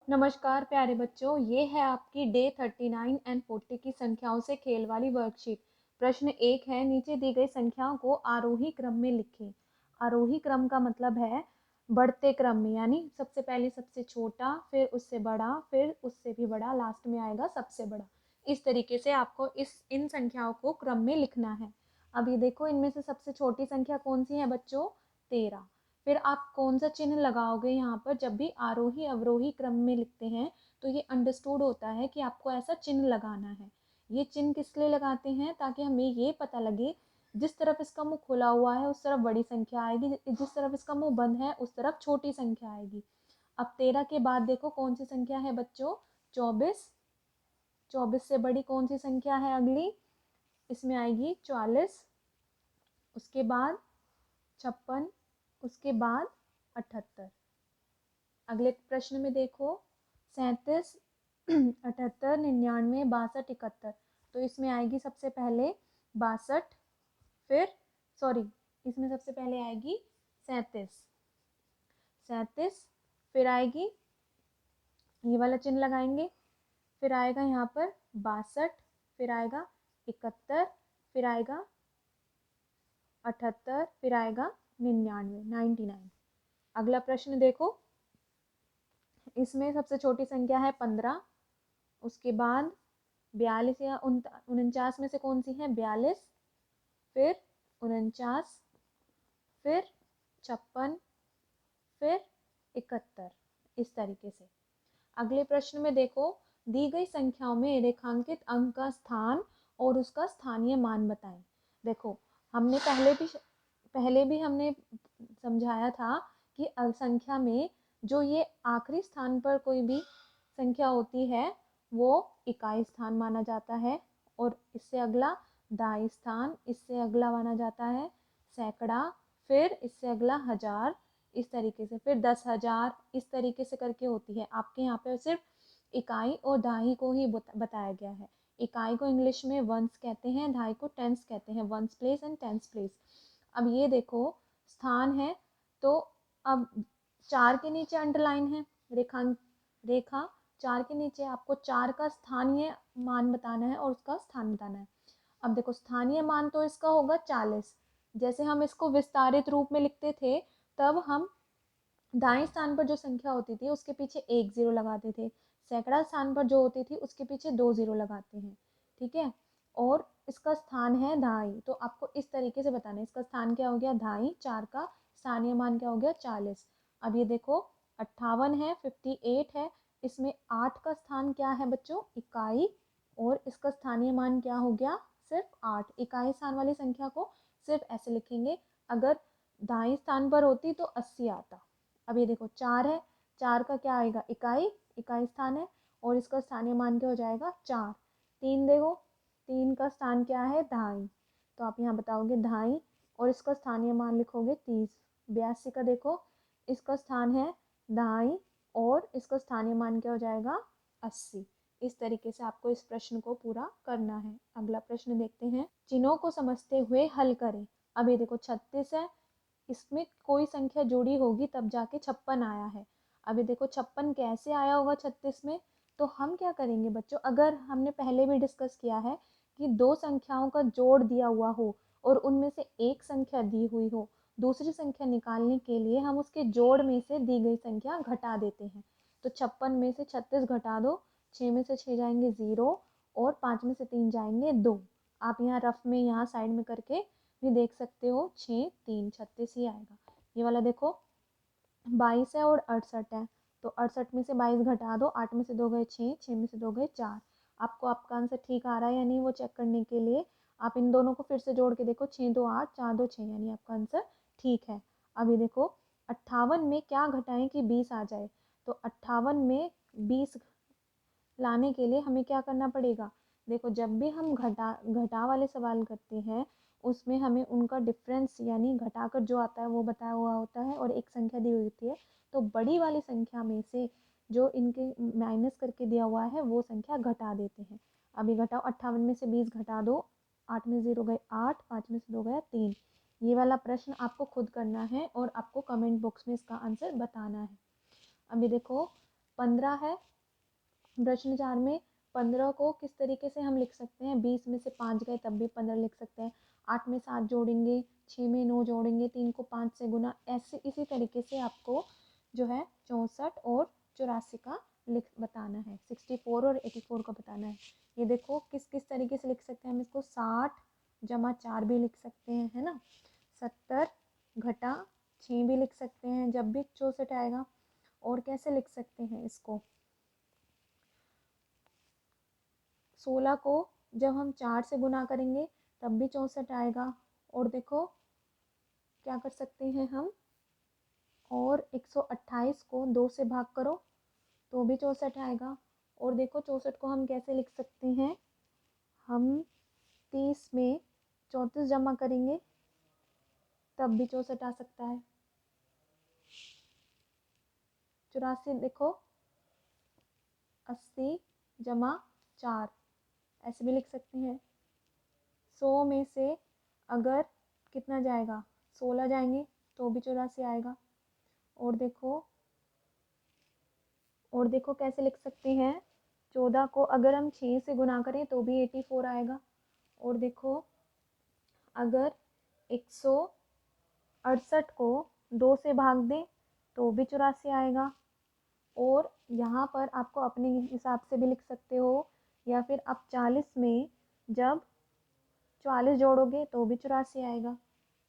नमस्कार प्यारे बच्चों, ये है आपकी डे 39 एंड 40 की संख्याओं से खेल वाली वर्कशीट। प्रश्न 1 है, नीचे दी गई संख्याओं को आरोही क्रम में लिखें। आरोही क्रम का मतलब है बढ़ते क्रम में, यानी सबसे पहले सबसे छोटा, फिर उससे बड़ा, फिर उससे भी बड़ा, लास्ट में आएगा सबसे बड़ा। इस तरीके से आपको इन संख्याओं को क्रम में लिखना है। अब ये देखो, इनमें से सबसे छोटी संख्या कौन सी है बच्चों? 13। फिर आप कौन सा चिन्ह लगाओगे यहाँ पर? जब भी आरोही अवरोही क्रम में लिखते हैं तो ये अंडरस्टूड होता है कि आपको ऐसा चिन्ह लगाना है। ये चिन्ह किस लिए लगाते हैं? ताकि हमें ये पता लगे जिस तरफ इसका मुंह खुला हुआ है उस तरफ बड़ी संख्या आएगी, जिस तरफ इसका मुंह बंद है उस तरफ छोटी संख्या आएगी। अब 13 के बाद देखो कौन सी संख्या है बच्चों? 24। 24 से बड़ी कौन सी संख्या है अगली? इसमें आएगी 44, उसके बाद 56, उसके बाद 78। अगले प्रश्न में देखो 37, 78, 99, 62, 71। तो इसमें आएगी सबसे पहले 62, फिर इसमें सबसे पहले आएगी 37। 37, फिर आएगी, ये वाला चिन्ह लगाएंगे, फिर आएगा यहाँ पर 62, फिर आएगा 71, फिर आएगा 78, फिर आएगा 99, 99। अगला प्रश्न देखो, इसमें सबसे छोटी संख्या है 15, उसके बाद 42 या 49 में से कौन सी है? 42, फिर 49, फिर 56, फिर 71। इस तरीके से। अगले प्रश्न में देखो, दी गई संख्याओं में रेखांकित अंक का स्थान और उसका स्थानीय मान बताएं। देखो, हमने पहले भी हमने समझाया था कि संख्या में जो ये आखिरी स्थान पर कोई भी संख्या होती है वो इकाई स्थान माना जाता है, और इससे अगला दहाई स्थान, इससे अगला माना जाता है सैकड़ा, फिर इससे अगला हजार, इस तरीके से, फिर 10,000, इस तरीके से करके होती है। आपके यहाँ पे सिर्फ इकाई और दहाई को ही बताया गया है। इकाई को इंग्लिश में वंस कहते हैं, दहाई को टेंस कहते हैं, ones place and tens place. अब ये देखो स्थान है, तो अब 4 के नीचे अंडरलाइन है, रेखा 4 के नीचे आपको 4 का स्थानीय मान बताना है और उसका स्थान बताना है। अब देखो, स्थानीय मान तो इसका होगा 40। जैसे हम इसको विस्तारित रूप में लिखते थे, तब हम दाएं स्थान पर जो संख्या होती थी उसके पीछे 1 0 लगाते थे, सैकड़ा स्थान पर जो होती थी उसके पीछे 2 0 लगाते हैं। ठीक है, और इसका स्थान है दहाई, तो आपको इस तरीके से बताना है। इसका स्थान क्या हो गया? दहाई। 4 का स्थानीय मान क्या हो गया? 40। अब ये देखो 58 है, 58 है, इसमें 8 का स्थान क्या है बच्चों? इकाई, और इसका स्थानीय मान क्या हो गया? सिर्फ 8। इकाई स्थान वाली संख्या को सिर्फ ऐसे लिखेंगे, अगर दाएं स्थान पर होती तो 80 आता। अब ये देखो 4 है, 4 का क्या आएगा? इकाई, इकाई स्थान है, और इसका स्थानीय मान क्या हो जाएगा? 4। 3 देखो, 3 का स्थान क्या है? दहाई, तो आप यहाँ बताओगे दहाई, और इसका स्थानीय मान लिखोगे 30। 82 का देखो, इसका स्थान है दहाई, और इसका स्थानीय मान क्या हो जाएगा? 80। इस तरीके से आपको इस प्रश्न को पूरा करना है। अगला प्रश्न देखते हैं, चिन्हों को समझते हुए हल करें। अब ये देखो 36 है, इसमें कोई संख्या जोड़ी होगी तब जाके 56 आया है। अभी देखो 56 कैसे आया होगा 36 में? तो हम क्या करेंगे बच्चों, अगर हमने पहले भी डिस्कस किया है कि दो संख्याओं का जोड़ दिया हुआ हो और उनमें से एक संख्या दी हुई हो, दूसरी संख्या निकालने के लिए हम उसके जोड़ में से दी गई संख्या घटा देते हैं। तो 56 में से 36 घटा दो, 6 में से 6 जाएंगे 0, और 5 में से 3 जाएंगे 2। आप यहाँ रफ में यहाँ साइड में करके भी देख सकते हो, 6 3 36 ही आएगा। ये वाला देखो 22 है और 68 है, तो 68 में से 22 घटा दो, 8 में से 2 गए 6, 6 में से 2 गए 4। आपको आपका आंसर ठीक आ रहा है या नहीं वो चेक करने के लिए आप इन दोनों को फिर से जोड़ के देखो, 6 2 8, 4 2 6, यानी आपका आंसर ठीक है। अभी देखो 58 में क्या घटाएं कि 20 आ जाए? तो 58 में 20 लाने के लिए हमें क्या करना पड़ेगा? देखो, जब भी हम घटा वाले सवाल करते हैं उसमें हमें उनका डिफरेंस यानी घटाकर जो आता है वो बताया हुआ होता है, और एक संख्या दी हुई होती है, तो बड़ी वाली संख्या में से जो इनके माइनस करके दिया हुआ है वो संख्या घटा देते हैं। अभी घटाओ, 58 में से 20 घटा दो, 8 में 0 गए 8, 5 में से 2 गया 3। ये वाला प्रश्न आपको खुद करना है और आपको कमेंट बॉक्स में इसका आंसर बताना है। अभी देखो 15 है प्रश्न 4 में। 15 को किस तरीके से हम लिख सकते हैं? 20 में से 5 गए तब भी 15 लिख सकते हैं। 8 में 7 जोड़ेंगे, 6 में 9 जोड़ेंगे, 3 को 5 से गुना, ऐसे इसी तरीके से आपको जो है 64 और 84 का बताना है। 64 और 84 का बताना है। ये देखो किस किस तरीके से लिख सकते हैं हम इसको। 60 जमा 4 भी लिख सकते हैं, है ना। 70 घटा 6 भी लिख सकते हैं जब भी 64 आएगा। और कैसे लिख सकते हैं इसको? 16 को जब हम 4 से गुना करेंगे तब भी 64 आएगा। और देखो क्या कर सकते हैं हम, और 128 को 2 से भाग करो तो भी 64 आएगा। और देखो 64 को हम कैसे लिख सकते हैं? हम 30 में 34 जमा करेंगे तब भी 64 आ सकता है। 84 देखो 80 जमा 4 ऐसे भी लिख सकते हैं। 100 में से अगर कितना जाएगा? 16 जाएंगे तो भी 84 आएगा। और देखो कैसे लिख सकते हैं? 14 को अगर हम 6 से गुना करें तो भी 84 आएगा। और देखो अगर 168 को 2 से भाग दें तो भी 84 आएगा। और यहाँ पर आपको अपने हिसाब से भी लिख सकते हो, या फिर आप 40 में जब 44 जोड़ोगे तो भी 84 आएगा,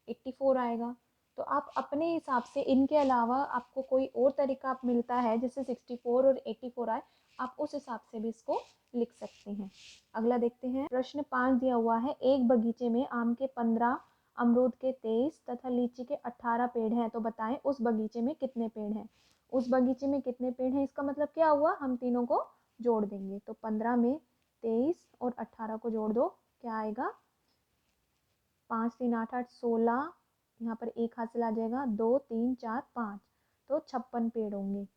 84 आएगा। तो आप अपने हिसाब से, इनके अलावा आपको कोई और तरीका आप मिलता है जिससे 64 और 84 आए, आप उस हिसाब से भी इसको लिख सकते हैं। अगला देखते हैं। प्रश्न 5 दिया हुआ है, एक बगीचे में आम के 15, अमरूद के 23 तथा लीची के 18 पेड़ हैं, तो बताएं उस बगीचे में कितने पेड़ हैं। उस बगीचे में कितने पेड़ हैं, इसका मतलब क्या हुआ? हम तीनों को जोड़ देंगे। तो 15 में 23 और 18 को जोड़ दो, क्या आएगा? 5 3 8 8 16, यहाँ पर एक हासिल आ जाएगा, 2 3 4 5, तो 56 पेड़ होंगे।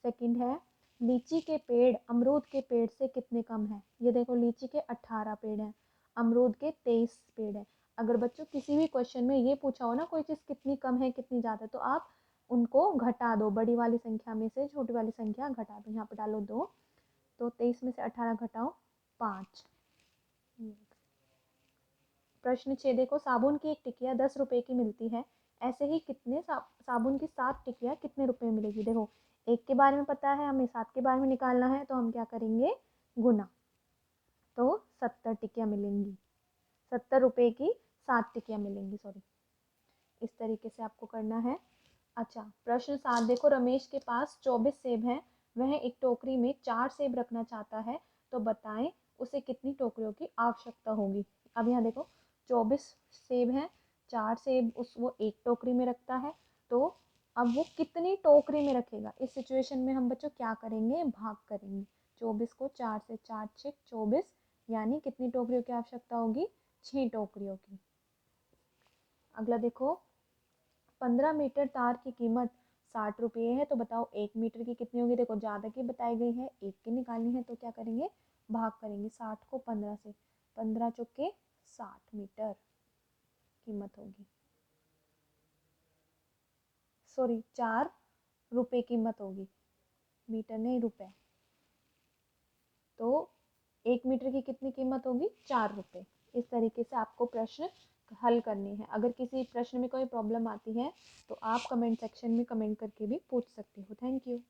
सेकंड है, लीची के पेड़ अमरूद के पेड़ से कितने कम है। ये देखो लीची के 18 पेड़ हैं, अमरूद के 23 पेड़ हैं। अगर बच्चों किसी भी क्वेश्चन में ये पूछा हो ना कोई चीज़ कितनी कम है कितनी ज़्यादा, तो आप उनको घटा दो, बड़ी वाली संख्या में से छोटी वाली संख्या घटा दो। यहाँ पर डालो 2, तो 23 में से 18 घटाओ 5। प्रश्न 6 देखो, साबुन की एक टिकिया 10 रुपए की मिलती है, ऐसे ही कितने साबुन की 7 टिकिया कितने रुपए में मिलेगी। देखो एक के बारे में पता है, हमें 7 के बारे में निकालना है, तो हम क्या करेंगे? गुना। तो 70 टिकिया मिलेंगी, 70 रुपए की 7 टिकिया मिलेंगी, सॉरी। इस तरीके से आपको करना है। अच्छा प्रश्न 7 देखो, रमेश के पास 24 सेब हैं, वह एक टोकरी में 4 सेब रखना चाहता है, तो बताएं उसे कितनी टोकरियों की आवश्यकता होगी। अब यहाँ देखो 24 सेब हैं, 4 सेब वो एक टोकरी में रखता है, तो अब वो कितनी टोकरी में रखेगा। इस सिचुएशन में हम बच्चों क्या करेंगे? भाग करेंगे। 24 को 4 से, 4 6 24, यानी कितनी टोकरियों की आवश्यकता होगी? 6 टोकरियों की। अगला देखो, 15 मीटर तार की कीमत 60 रुपये है, तो बताओ 1 मीटर की कितनी होगी। देखो ज़्यादा की बताई गई है, एक की निकालनी है, तो क्या करेंगे? भाग करेंगे 60 को 15 से, 15 चौके 60 मीटर कीमत होगी, सॉरी 4 रुपये कीमत होगी, मीटर नहीं रुपए। तो 1 मीटर की कितनी कीमत होगी? 4 रुपये। इस तरीके से आपको प्रश्न हल करने हैं। अगर किसी प्रश्न में कोई प्रॉब्लम आती है तो आप कमेंट सेक्शन में कमेंट करके भी पूछ सकते हो। Thank you.